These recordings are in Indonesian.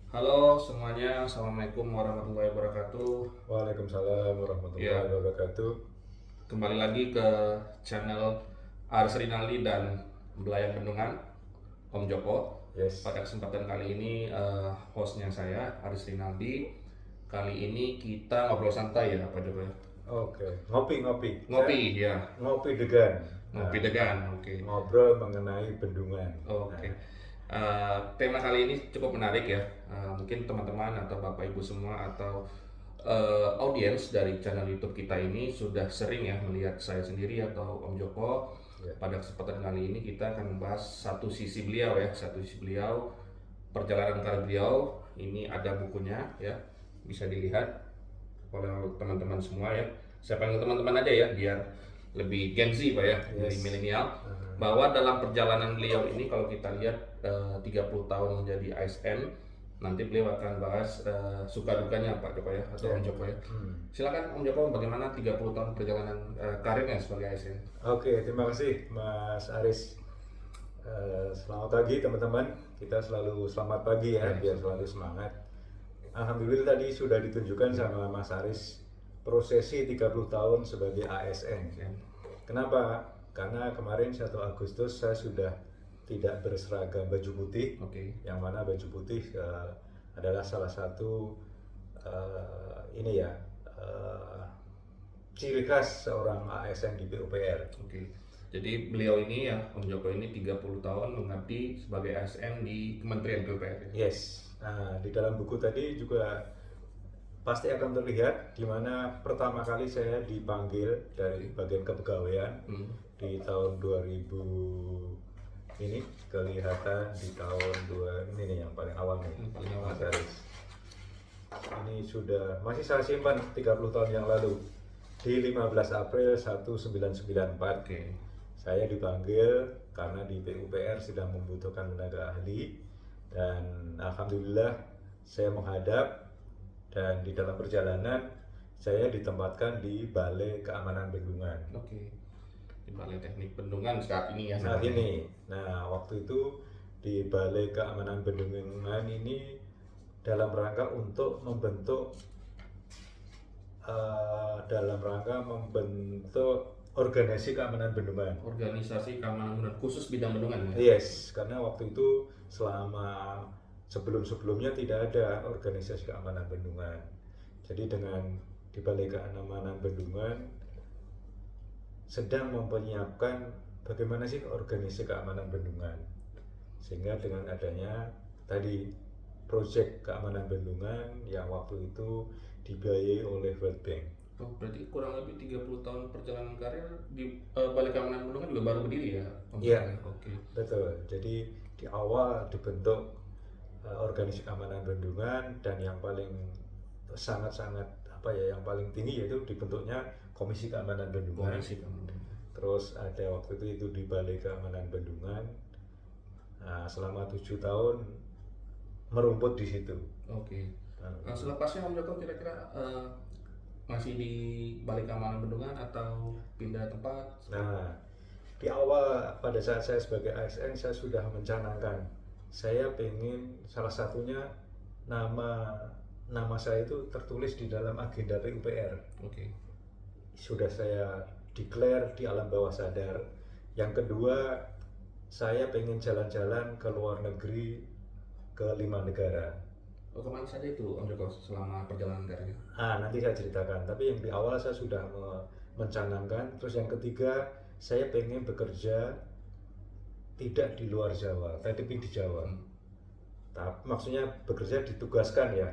Halo semuanya, Assalamualaikum warahmatullahi wabarakatuh. Waalaikumsalam Ya, warahmatullahi wabarakatuh. kembali lagi ke channel Aris Rinaldi dan Belayan Bendungan, Om Joko. Yes. Pada kesempatan kali ini hostnya saya Aris Rinaldi. Kali ini kita ngobrol santai ya Pak Joko ya. Oke, ngopi-ngopi. Ngopi ya, Ngopi degan. ngopi degan. Oke. Ngobrol mengenai bendungan. Oke. Tema kali ini cukup menarik ya. Mungkin teman-teman atau Bapak Ibu semua atau audiens dari channel YouTube kita ini sudah sering ya melihat saya sendiri atau Om Joko. Ya. Pada kesempatan kali ini kita akan membahas satu sisi beliau ya, satu sisi beliau, perjalanan karir beliau. Ini ada bukunya ya, bisa dilihat oleh teman-teman semua ya. Saya panggil teman-teman aja ya biar lebih Gen Z Pak ya, dari Yes. milenial. Bahwa dalam perjalanan beliau ini kalau kita lihat 30 tahun menjadi ASN, nanti beliau akan bahas suka dukanya Pak Joko ya atau Om Joko ya. Silakan Om Joko, bagaimana 30 tahun perjalanan karirnya sebagai ASN? Oke, terima kasih Mas Aris. Selamat pagi teman-teman. Kita selalu selamat pagi ya, biar selalu semangat. Alhamdulillah tadi sudah ditunjukkan sama Mas Aris prosesi 30 tahun sebagai ASN. Kenapa? Karena kemarin 1 Agustus saya sudah tidak berseragam baju putih. Oke. Yang mana baju putih adalah salah satu ciri khas seorang ASN di PUPR. Oke. Jadi beliau ini ya, Om Joko ini 30 tahun mengabdi sebagai ASN di Kementerian PUPR. Yes. Nah, di dalam buku tadi juga pasti akan terlihat di mana pertama kali saya dipanggil dari bagian kepegawaian di tahun 2000 ini, kelihatan di tahun 2 ini nih yang paling awal nih, paling awal. Mas Aris. Ini sudah masih saya simpan 30 tahun yang lalu di 15 April 1994. Oke. Saya dipanggil karena di PUPR sedang membutuhkan tenaga ahli dan alhamdulillah saya menghadap, dan di dalam perjalanan saya ditempatkan di Balai Keamanan Bendungan. Oke. Di Balai Teknik Bendungan saat ini ya. Saat ini. Nah, waktu itu di Balai Keamanan Bendungan ini dalam rangka untuk membentuk organisasi keamanan bendungan. Organisasi keamanan bendungan khusus bidang bendungan ya. Yes, karena waktu itu selama sebelum-sebelumnya tidak ada organisasi keamanan bendungan. Jadi dengan di Balai Keamanan Bendungan sedang mempersiapkan bagaimana sih organisasi keamanan bendungan. Sehingga dengan adanya tadi proyek keamanan bendungan yang waktu itu dibiayai oleh World Bank. Oh, berarti kurang lebih 30 tahun perjalanan karir di Balai Keamanan Bendungan juga baru berdiri ya? Iya. Oke. Betul. Jadi di awal dibentuk organisasi keamanan bendungan, dan yang paling sangat-sangat yang paling tinggi yaitu dibentuknya Komisi Keamanan Bendungan. Komisi Keamanan. Terus ada waktu itu di Balai Keamanan Bendungan. Nah, selama 7 tahun merumput di situ. Oke. Selepasnya Om Joko kira-kira masih di Balai Keamanan Bendungan atau pindah tempat? Nah, di awal pada saat saya sebagai ASN saya sudah mencanangkan saya pengen salah satunya nama saya itu tertulis di dalam agenda PUPR. Oke. Sudah saya declare di alam bawah sadar. Yang kedua, saya pengen jalan-jalan ke luar negeri ke 5 negara. Oh, kemana saja itu Om Joko selama perjalanan karir? Nanti saya ceritakan. Tapi yang di awal saya sudah mencanangkan. Terus yang ketiga, saya pengen bekerja tidak di luar Jawa, tapi di Jawa. Tapi maksudnya bekerja ditugaskan ya.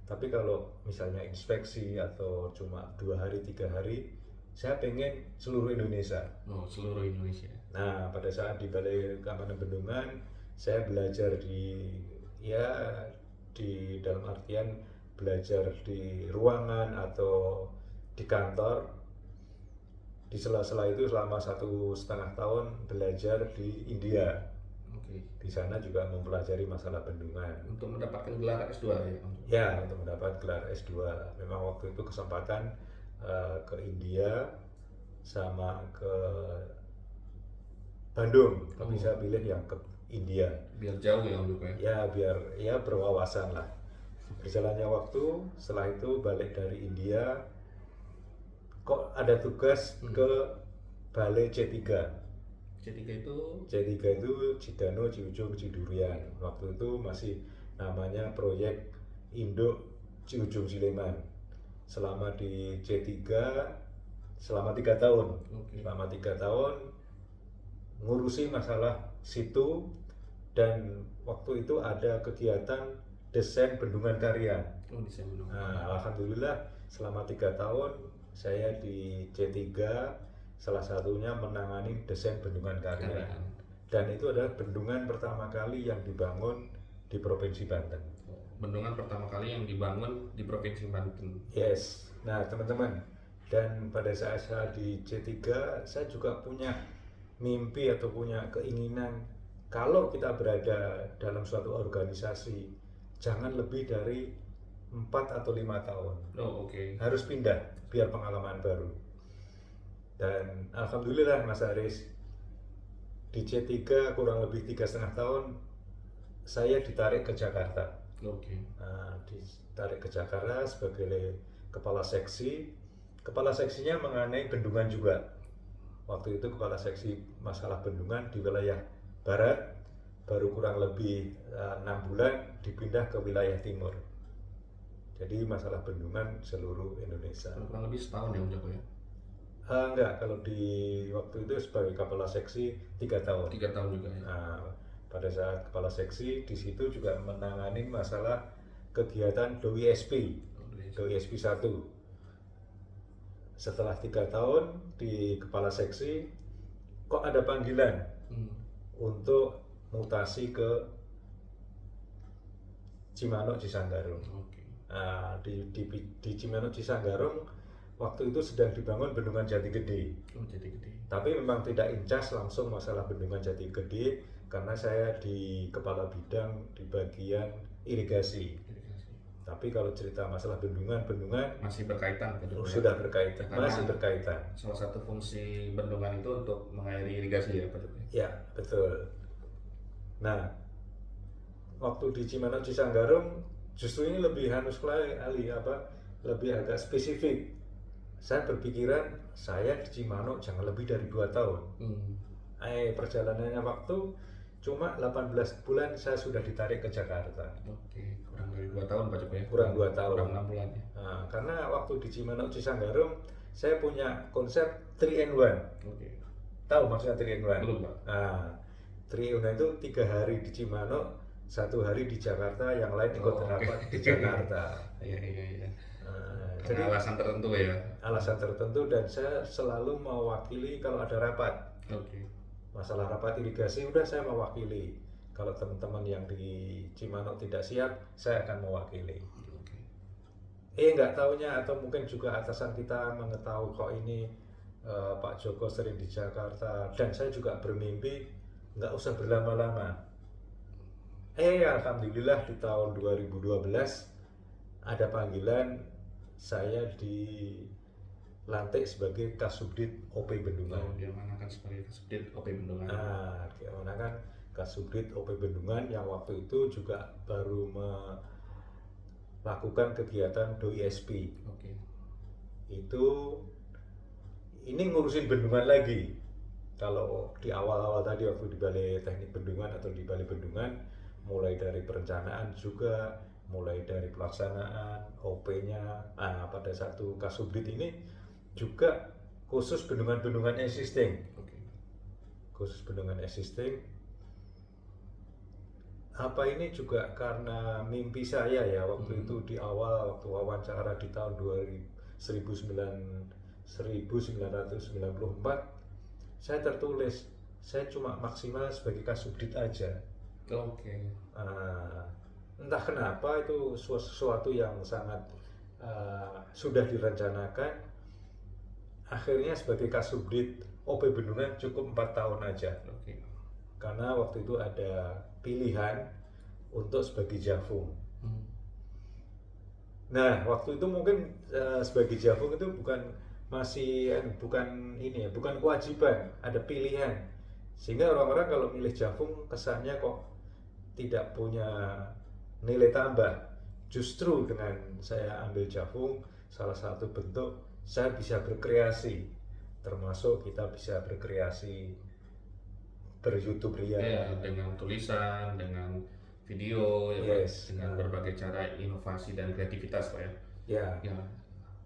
Tapi kalau misalnya inspeksi atau cuma 2 hari 3 hari, saya pengen seluruh Indonesia. Oh, seluruh Indonesia. Nah, pada saat di Balai Keamanan Bendungan, saya belajar di dalam artian belajar di ruangan atau di kantor. Di sela-sela itu selama 1,5 tahun belajar di India. Oke. Di sana juga mempelajari masalah bendungan. Untuk mendapatkan gelar S2 ya? Ya, untuk mendapat gelar S2. Memang waktu itu kesempatan ke India sama ke Bandung, tapi saya pilih yang ke India. Biar jauh ya Om Joko ya? Ya biar berwawasan lah. Berjalannya waktu, setelah itu balik dari India, kok ada tugas ke Balai C3. C3 itu C3 itu Cidano, Ciujung, Cidurian. Waktu itu masih namanya proyek Induk Ciujung Sleman. Selama di C3 selama 3 tahun. Selama 3 tahun ngurusi masalah situ, dan waktu itu ada kegiatan desain bendungan Karian. desain bendungan. Nah, alhamdulillah selama 3 tahun saya di C3 salah satunya menangani desain bendungan Karian. Dan itu adalah bendungan pertama kali yang dibangun di Provinsi Banten. Bendungan pertama kali yang dibangun di Provinsi Banten. Yes. Nah, teman-teman, dan pada saat saya di C3 saya juga punya mimpi atau punya keinginan, kalau kita berada dalam suatu organisasi jangan lebih dari 4 atau 5 tahun. Harus pindah biar pengalaman baru. Dan alhamdulillah Mas Aris, di C3 kurang lebih 3,5 tahun saya ditarik ke Jakarta. Ditarik ke Jakarta sebagai kepala seksi. Kepala seksinya mengenai bendungan juga. Waktu itu kepala seksi masalah bendungan di wilayah barat, baru kurang lebih 6 bulan dipindah ke wilayah timur. Jadi masalah bendungan seluruh Indonesia. Kurang lebih setahun ya Om Joko ya? Enggak, kalau di waktu itu sebagai kepala seksi 3 tahun. 3 tahun juga ya? Nah, pada saat kepala seksi di situ juga menangani masalah kegiatan DOI-SP 1. Setelah 3 tahun di kepala seksi, kok ada panggilan untuk mutasi ke Cimanuk Cisanggarung. Nah, di Cimanuk Cisanggarung waktu itu sedang dibangun bendungan Jati Gede. Tapi memang tidak incas langsung masalah bendungan Jati Gede, karena saya di kepala bidang di bagian irigasi. Tapi kalau cerita masalah bendungan masih berkaitan. Sudah berkaitan, masih berkaitan. Salah satu fungsi bendungan itu untuk mengairi irigasi ya Pak Joko? Ya, betul. Nah, waktu di Cimanuk Cisanggarung justru ini lebih lebih agak spesifik. Saya berpikiran saya di Cimanuk jangan lebih dari 2 tahun. Perjalanannya waktu cuma 18 bulan saya sudah ditarik ke Jakarta. Kurang dari 2 tahun Pak Joko ya? Kurang 2 tahun. Kurang 6 bulan ya? Nah, karena waktu di Cimanuk Cisanggarung saya punya konsep 3-in-1. Tahu maksudnya 3-in-1? Belum Pak. Nah, 3-in-1 itu 3 hari di Cimanuk, 1 hari di Jakarta, yang lain ikut rapat di Jakarta. Iya. Jadi alasan tertentu ya? Alasan tertentu, dan saya selalu mewakili kalau ada rapat. Masalah rapat irigasi udah saya mewakili. Kalau teman-teman yang di Cimanuk tidak siap, saya akan mewakili. Nggak taunya, atau mungkin juga atasan kita mengetahui kok ini Pak Joko sering di Jakarta, dan saya juga bermimpi nggak usah berlama-lama. Alhamdulillah di tahun 2012 ada panggilan, saya dilantik sebagai Kasubdit OP Bendungan. Diamanahkan sebagai Kasubdit OP Bendungan. Diamanahkan Kasubdit OP Bendungan yang waktu itu juga baru melakukan kegiatan DOI-SP. Ini ngurusin bendungan lagi. Kalau di awal-awal tadi waktu di Balai Teknik Bendungan atau di Balai Bendungan, mulai dari perencanaan juga, mulai dari pelaksanaan, OP-nya. Pada satu Kasubdit ini juga khusus bendungan-bendungan existing. Khusus bendungan existing. Ini juga karena mimpi saya ya waktu itu di awal, waktu wawancara di tahun 1994, saya tertulis saya cuma maksimal sebagai Kasubdit aja. Entah kenapa itu sesuatu yang sangat sudah direncanakan. Akhirnya sebagai Kasubdit OP Bendungan cukup 4 tahun aja. Karena waktu itu ada pilihan untuk sebagai Javung. Nah, waktu itu mungkin sebagai Javung itu bukan kewajiban, ada pilihan. Sehingga orang-orang kalau milih Javung kesannya kok tidak punya nilai tambah. justru dengan saya ambil Jafung, salah satu bentuk saya bisa berkreasi, termasuk kita bisa berkreasi ber-YouTube Ya, dengan tulisan, dengan video, ya Pak, Yes. dengan berbagai cara inovasi dan kreativitas Pak ya. Ya, Ya,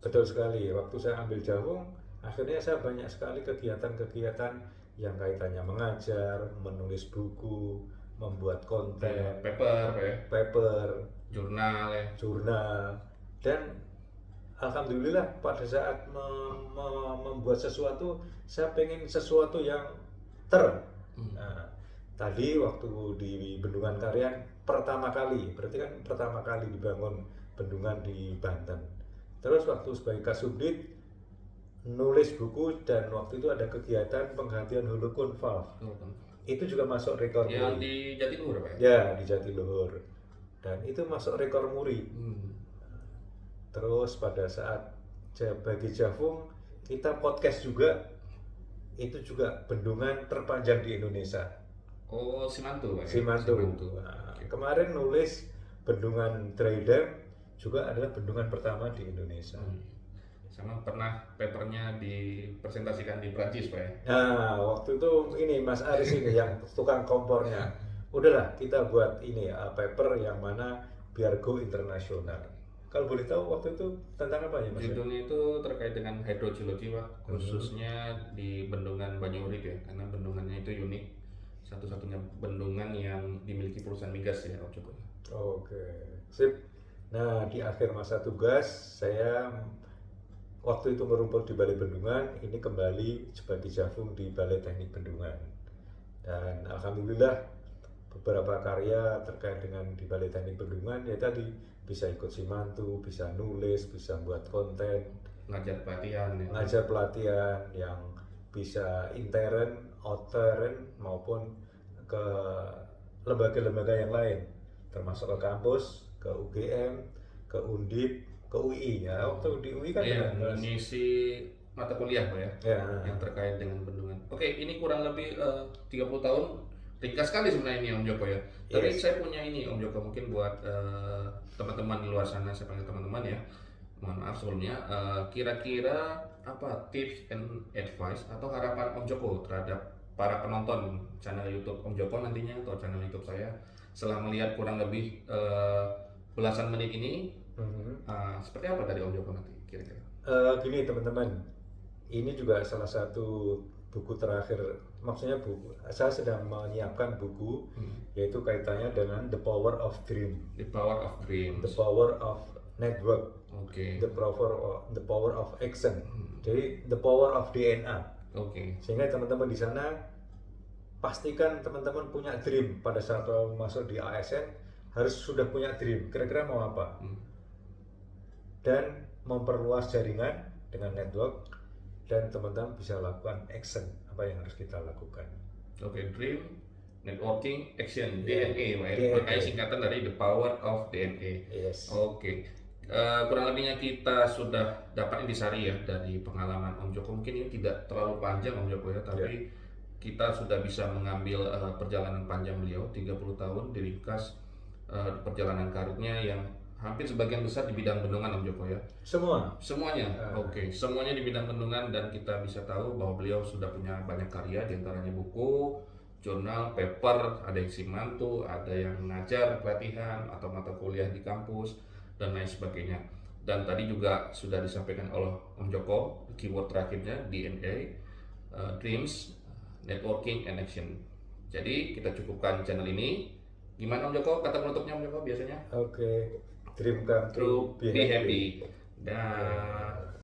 betul sekali. Waktu saya ambil Jafung, akhirnya saya banyak sekali kegiatan-kegiatan yang kaitannya mengajar, menulis buku, membuat konten, paper Pak ya, paper, jurnal ya. jurnal, dan alhamdulillah pada saat membuat sesuatu, saya pengen sesuatu yang Nah, tadi waktu di Bendungan Karian pertama kali, berarti kan pertama kali dibangun bendungan di Banten. Terus waktu sebagai Kasubdit nulis buku, dan waktu itu ada kegiatan penggantian holokun valve. Itu juga masuk rekor Yang muri. di Jatiluhur Pak ya. Ya, di Jatiluhur. Dan itu masuk rekor muri. Terus pada saat bagi Jafung, kita podcast juga, itu juga bendungan terpanjang di Indonesia. Oh, Simantu Pak ya. Simantu. Nah, kemarin nulis bendungan Dry Dam juga adalah bendungan pertama di Indonesia. Sama pernah papernya dipresentasikan di Prancis Pak ya. Nah, waktu itu ini Mas Aris ini yang tukang kompornya. Udahlah, kita buat ini paper yang mana biar go internasional. Kalau boleh tahu waktu itu tentang apa ya Mas? Judulnya itu terkait dengan hidrogeologi Pak, khususnya di Bendungan Banyu-Urip ya, karena bendungannya itu unik, satu-satunya bendungan yang dimiliki perusahaan migas ya Om Joko. Oke, sip. Nah, di akhir masa tugas saya waktu itu merumput di Balai Bendungan, ini kembali sebagai Jafung di Balai Teknik Bendungan. Dan alhamdulillah beberapa karya terkait dengan di Balai Teknik Bendungan ya tadi bisa ikut Simantu, bisa nulis, bisa buat konten, Ngajar pelatihan ya. ngajar pelatihan yang bisa intern, outern maupun ke lembaga-lembaga yang lain, termasuk ke kampus, ke UGM, ke Undip, ke UI ya. Waktu di UI kan Iya, juga mengisi mata kuliah Pak ya, ya. yang terkait dengan bendungan. Oke, ini kurang lebih 30 tahun. Ringkas sekali sebenarnya ini Om Joko ya. Tapi Yes. saya punya ini Om Joko, mungkin buat teman-teman di luar sana, saya panggil teman-teman ya. Mohon maaf sebelumnya, kira-kira apa tips and advice atau harapan Om Joko terhadap para penonton channel YouTube Om Joko nantinya atau channel YouTube saya setelah melihat kurang lebih belasan menit ini, seperti apa dari Om Joko nanti kira-kira? Gini teman-teman, ini juga salah satu buku terakhir, maksudnya buku, saya sedang menyiapkan buku yaitu kaitannya dengan The Power of Dream, The Power of Dreams. The Power of Network, Oke. The Power of Action. Jadi The Power of DNA. Oke. Sehingga teman-teman di sana pastikan teman-teman punya dream pada saat masuk di ASN, harus sudah punya dream. Kira-kira mau apa? Dan memperluas jaringan dengan network, dan teman-teman bisa lakukan action, apa yang harus kita lakukan. Oke, Dream, Networking, Action, Yeah. DNA, Pak ya. DNA. Makanya singkatan dari The Power of DNA. Yes. Oke. Kurang lebihnya kita sudah dapat intisari ya dari pengalaman Om Joko. Mungkin ini tidak terlalu panjang Om Joko ya, tapi kita sudah bisa mengambil perjalanan panjang beliau 30 tahun diringkas perjalanan karirnya yang hampir sebagian besar di bidang bendungan Om Joko ya. Semuanya. Oke, semuanya di bidang bendungan, dan kita bisa tahu bahwa beliau sudah punya banyak karya, diantaranya buku, jurnal, paper, ada yang Simantu, ada yang mengajar pelatihan atau mata kuliah di kampus dan lain sebagainya. Dan tadi juga sudah disampaikan oleh Om Joko keyword terakhirnya DNA, Dreams, Networking, and Action. Jadi kita cukupkan channel ini. Gimana Om Joko kata penutupnya Om Joko biasanya? Oke. Dream come true, Be happy. Dan